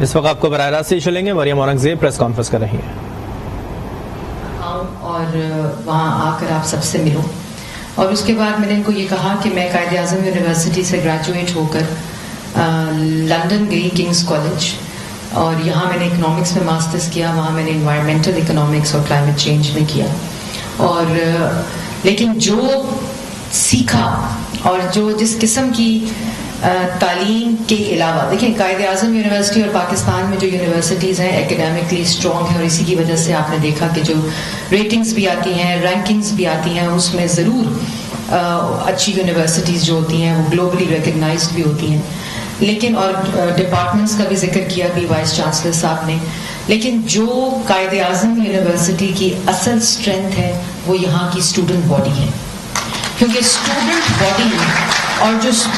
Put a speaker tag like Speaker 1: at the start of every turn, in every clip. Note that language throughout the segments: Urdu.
Speaker 1: اس وقت آپ کو براہ راست ایشو لیں گے. مریم اورنگزیب پریس کانفرنس کر رہی ہیں.
Speaker 2: اور وہاں آ کر آپ سب سے ملوں. اور اس کے بعد میں نے ان کو یہ کہا کہ میں قائد اعظم یونیورسٹی سے گریجویٹ ہو کر لندن گئی کنگز کالج, اور یہاں میں نے اکنامکس میں ماسٹرز کیا. وہاں میں نے انوائرمنٹل اکنامکس اور کلائمیٹ چینج میں کیا. اور لیکن جو سیکھا اور جو جس قسم کی تعلیم کے علاوہ, دیکھیں قائد اعظم یونیورسٹی اور پاکستان میں جو یونیورسٹیز ہیں ایکڈیمکلی اسٹرانگ ہیں, اور اسی کی وجہ سے آپ نے دیکھا کہ جو ریٹنگز بھی آتی ہیں, رینکنگز بھی آتی ہیں, اس میں ضرور اچھی یونیورسٹیز جو ہوتی ہیں وہ گلوبلی ریکگنائزڈ بھی ہوتی ہیں. لیکن اور ڈپارٹمنٹس کا بھی ذکر کیا بھی وائس چانسلر صاحب نے. لیکن جو قائد اعظم یونیورسٹی کی اصل اسٹرینتھ ہے وہ یہاں کی اسٹوڈنٹ باڈی ہے, کیونکہ اسٹوڈنٹ باڈی اور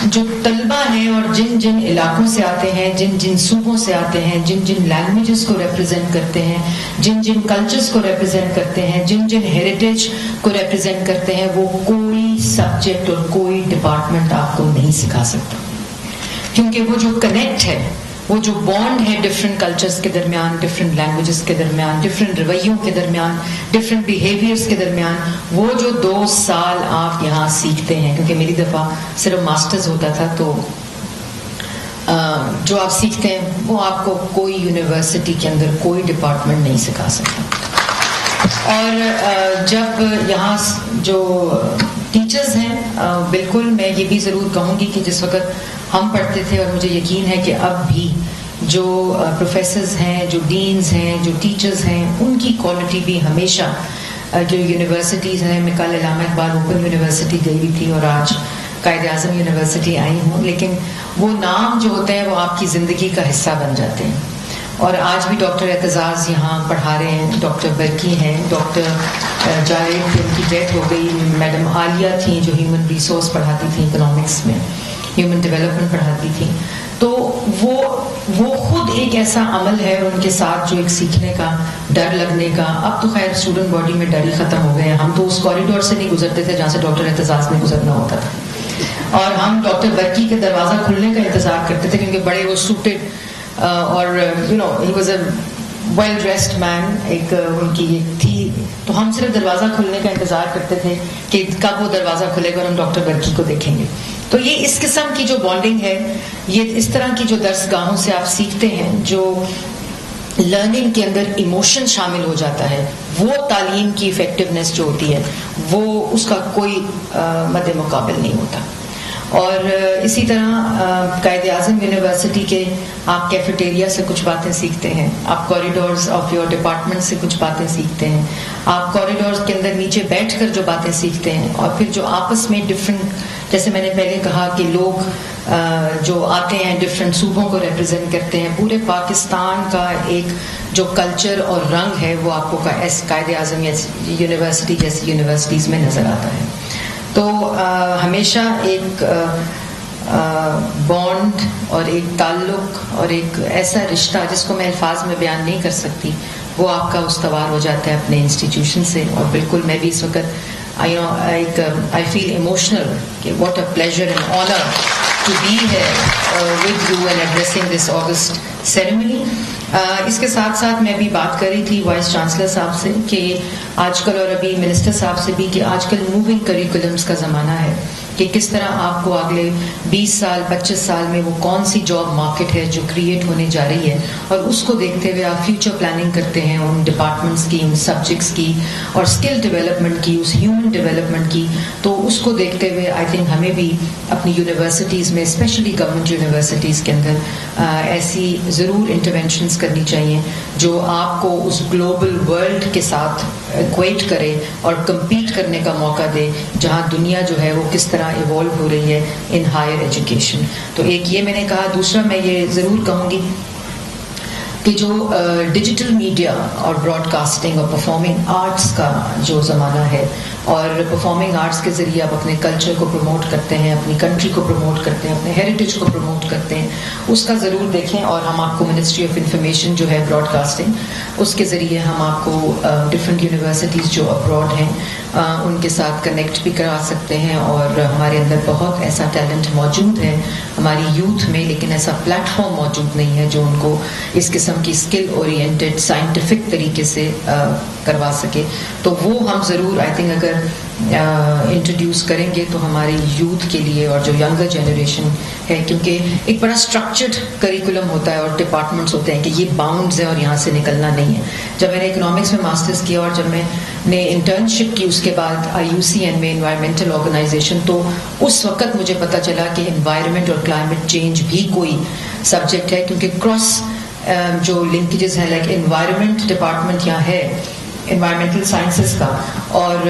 Speaker 2: جو طلبہ ہیں اور جن جن علاقوں سے آتے ہیں, جن جن صوبوں سے آتے ہیں, جن جن لینگویجز کو ریپرزینٹ کرتے ہیں, جن جن کلچرز کو ریپرزینٹ کرتے ہیں, جن جن ہیریٹیج کو ریپرزینٹ کرتے ہیں, وہ کوئی سبجیکٹ اور کوئی ڈپارٹمنٹ آپ کو نہیں سکھا سکتا, کیونکہ وہ جو کنیکٹ ہے, وہ جو بانڈ ہے ڈفرینٹ کلچرز کے درمیان, ڈفرینٹ لینگویجز کے درمیان, ڈفرینٹ رویوں کے درمیان, ڈفرینٹ بیہیویئرس کے درمیان, وہ جو 2 سال آپ یہاں سیکھتے ہیں, کیونکہ میری دفعہ صرف ماسٹرز ہوتا تھا, تو جو آپ سیکھتے ہیں وہ آپ کو کوئی یونیورسٹی کے اندر کوئی ڈپارٹمنٹ نہیں سکھا سکتا. اور جب یہاں جو ٹیچرز ہیں, بالکل میں یہ بھی ضرور کہوں گی کہ جس وقت ہم پڑھتے تھے, اور مجھے یقین ہے کہ اب بھی جو پروفیسرز ہیں, جو ڈینز ہیں, جو ٹیچرز ہیں, ان کی کوالٹی بھی ہمیشہ جو یونیورسٹیز ہیں, میں کل علامہ اقبال اوپن یونیورسٹی گئی بھی تھی اور آج قائد اعظم یونیورسٹی آئی ہوں, لیکن وہ نام جو ہوتے ہیں وہ آپ کی زندگی کا حصہ بن جاتے ہیں. اور آج بھی ڈاکٹر اعتزاز یہاں پڑھا رہے ہیں, ڈاکٹر برکی ہیں, ڈاکٹر جاوید ان کی ڈیتھ ہو گئی, میڈم عالیہ تھیں جو ہیومن ریسورس پڑھاتی تھیں, اکنامکس میں ہیومن ڈیولپمنٹ پڑھاتی تھیں. تو وہ خود ایک ایسا عمل ہے, اور ان کے ساتھ جو ایک سیکھنے کا, ڈر لگنے کا, اب تو خیر اسٹوڈنٹ باڈی میں ڈر ہی ختم ہو گئے ہیں. ہم تو اس کوریڈور سے نہیں گزرتے تھے جہاں سے ڈاکٹر اعتزاز نے گزرنا ہوتا تھا, اور ہم ڈاکٹر برکی کے دروازہ کھلنے کا انتظار کرتے تھے, کیونکہ بڑے وہ سوٹڈ اور he was a well dressed man, ایک ان کی ایک تھی, تو ہم صرف دروازہ کھلنے کا انتظار کرتے تھے کہ کب وہ دروازہ کھلے گا اور ہم ڈاکٹر برکی کو دیکھیں گے. تو یہ اس قسم کی جو بانڈنگ ہے, یہ اس طرح کی جو درس گاہوں سے آپ سیکھتے ہیں, جو لرننگ کے اندر ایموشن شامل ہو جاتا ہے, وہ تعلیم کی افیکٹونیس جو ہوتی ہے وہ اس کا کوئی مد مقابل نہیں ہوتا. اور اسی طرح قائد اعظم یونیورسٹی کے آپ کیفیٹیریا سے کچھ باتیں سیکھتے ہیں, آپ کوریڈورز آف یور ڈپارٹمنٹ سے کچھ باتیں سیکھتے ہیں, آپ کوریڈورز کے اندر نیچے بیٹھ کر جو باتیں سیکھتے ہیں, اور پھر جو آپس میں ڈفرینٹ, جیسے میں نے پہلے کہا کہ لوگ جو آتے ہیں ڈفرینٹ صوبوں کو ریپرزینٹ کرتے ہیں, پورے پاکستان کا ایک جو کلچر اور رنگ ہے وہ آپ کو قائد اعظم یونیورسٹی جیسی یونیورسٹیز میں نظر آتا ہے. تو ہمیشہ ایک بانڈ اور ایک تعلق اور ایک ایسا رشتہ جس کو میں الفاظ میں بیان نہیں کر سکتی, وہ آپ کا استوار ہو جاتا ہے اپنے انسٹیٹیوشن سے. اور بالکل میں بھی اس وقت I feel emotional کہ what a pleasure and honor to be here with you and addressing this August ceremony. اس کے ساتھ ساتھ میں بھی بات کر رہی تھی وائس چانسلر صاحب سے کہ آج کل, اور ابھی منسٹر صاحب سے بھی, کہ آج کل موونگ کریکولمس کا زمانہ ہے, کہ کس طرح آپ کو اگلے 20 سال 25 سال میں وہ کون سی جاب مارکیٹ ہے جو کریٹ ہونے جا رہی ہے, اور اس کو دیکھتے ہوئے آپ فیوچر پلاننگ کرتے ہیں ان ڈپارٹمنٹس کی, ان سبجیکٹس کی, اور اسکل ڈیولپمنٹ کی, اس ہیومن ڈیولپمنٹ کی. تو اس کو دیکھتے ہوئے آئی تھنک ہمیں بھی اپنی یونیورسٹیز میں, اسپیشلی گورنمنٹ یونیورسٹیز کے اندر ایسی ضرور انٹرونشنز کرنی چاہیے جو آپ کو اس گلوبل ورلڈ کے ساتھ ایکویٹ کرے اور کمپیٹ کرنے کا موقع دے, جہاں دنیا جو ہے وہ کس طرح ایوالو ہو رہی ہے ان ہائر ایجوکیشن. تو ایک یہ میں نے کہا. دوسرا میں یہ ضرور کہوں گی کہ جو ڈیجیٹل میڈیا اور براڈ کاسٹنگ اور پرفارمنگ آرٹس کا جو زمانہ ہے اور پرفارمنگ آرٹس کے ذریعے آپ اپنے کلچر کو پروموٹ کرتے ہیں, اپنی کنٹری کو پروموٹ کرتے ہیں, اپنے ہیریٹیج کو پروموٹ کرتے ہیں, اس کا ضرور دیکھیں. اور ہم آپ کو منسٹری آف انفارمیشن جو ہے براڈ کاسٹنگ, اس کے ذریعے ہم آپ کو ڈفرینٹ یونیورسٹیز جو ابراڈ ہیں ان کے ساتھ کنیکٹ بھی کرا سکتے ہیں. اور ہمارے اندر بہت ایسا ٹیلنٹ موجود ہے ہماری یوتھ میں, لیکن ایسا پلیٹ فارم موجود نہیں ہے جو ان کو اس قسم کی اسکل اورینٹڈ سائنٹیفک طریقے سے کروا سکے. تو وہ ہم ضرور آئی تھنک اگر انٹروڈیوس کریں گے تو ہماری یوتھ کے لیے اور جو ینگر جنریشن ہے, کیونکہ ایک بڑا اسٹرکچرڈ کریکولم ہوتا ہے اور ڈپارٹمنٹس ہوتے ہیں کہ یہ باؤنڈز ہیں اور یہاں سے نکلنا نہیں ہے. جب میں نے اکنامکس میں ماسٹرز کیا اور جب میں نے انٹرنشپ کی اس کے بعد IUCN میں انوائرمنٹل آرگنائزیشن, تو اس وقت مجھے پتہ چلا کہ انوائرمنٹ اور کلائمیٹ چینج بھی کوئی سبجیکٹ ہے, کیونکہ کراس جو لنکیجز ہیں لائک انوائرمنٹ ڈپارٹمنٹ یہاں ہے انوائرمنٹل سائنسز کا, اور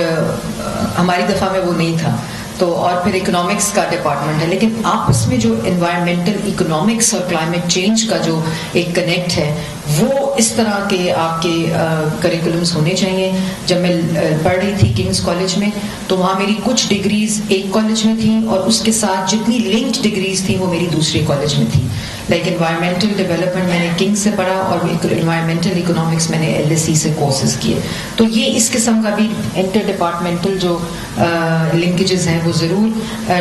Speaker 2: ہماری دفعہ میں وہ نہیں تھا. تو اور پھر اکنامکس کا ڈپارٹمنٹ ہے, لیکن آپس میں جو انوائرمنٹل اکنامکس اور کلائمیٹ چینج کا جو ایک کنیکٹ ہے وہ اس طرح کے آپ کے کریکولمس ہونے چاہیے. جب میں پڑھ رہی تھی کنگز کالج میں تو وہاں میری کچھ ڈگریز ایک کالج میں تھیں اور اس کے ساتھ جتنی لنکڈ ڈگریز تھیں وہ میری دوسرے کالج میں تھیں. لائک انوائرمنٹل ڈیولپمنٹ میں نے کنگز سے پڑھا اور انوائرمنٹل اکنامکس میں نے LSE سے کورسز کیے. تو یہ اس قسم کا بھی انٹر ڈپارٹمنٹل جو لنکیجز ہیں وہ ضرور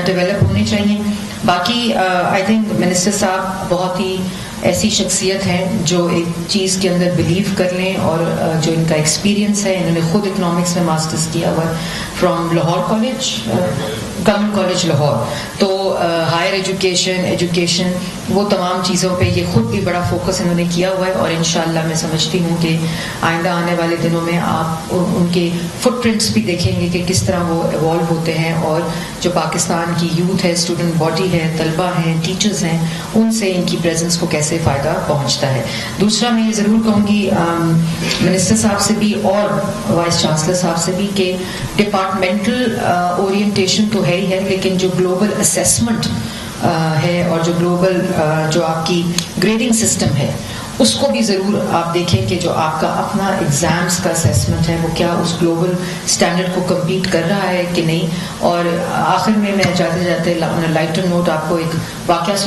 Speaker 2: ڈیولپ ہونے چاہیے. باقی آئی تھنک منسٹر صاحب بہت ہی ایسی شخصیت ہے جو ایک چیز کے اندر بلیو کر لیں, اور جو ان کا ایکسپیرینس ہے, انہوں نے خود اکنامکس میں ماسٹرز کیا ہوا from Lahore college, government college Lahore. تو ہائر ایجوکیشن وہ تمام چیزوں پہ یہ خود بھی بڑا فوکس انہوں نے کیا ہوا ہے. اور انشاءاللہ میں سمجھتی ہوں کہ آئندہ آنے والے دنوں میں آپ ان کے فٹ پرنٹس بھی دیکھیں گے کہ کس طرح وہ ایوالو ہوتے ہیں, اور جو پاکستان کی یوتھ ہے, اسٹوڈنٹ باڈی ہے, طلبہ ہیں, ٹیچرز ہیں, ان سے ان کی پریزنس کو کیسے فائدہ پہنچتا ہے. دوسرا میں یہ ضرور کہوں گی منسٹر صاحب سے بھی اور وائس چانسلر صاحب سے بھی کہ ڈپارٹمنٹل اورینٹیشن تو ہے ہی ہے, لیکن جو گلوبل اسیسمنٹ ہے اور جو گلوبل جو آپ کی گریڈنگ سسٹم ہے اس کو بھی ضرور آپ دیکھیں کہ جو آپ کا اپنا ایگزامس کا اسیسمنٹ ہے وہ کیا اس گلوبل اسٹینڈرڈ کو کمپیٹ کر رہا ہے کہ نہیں. اور آخر میں جاتے جاتے لائٹر نوٹ آپ کو ایک واقعہ سنا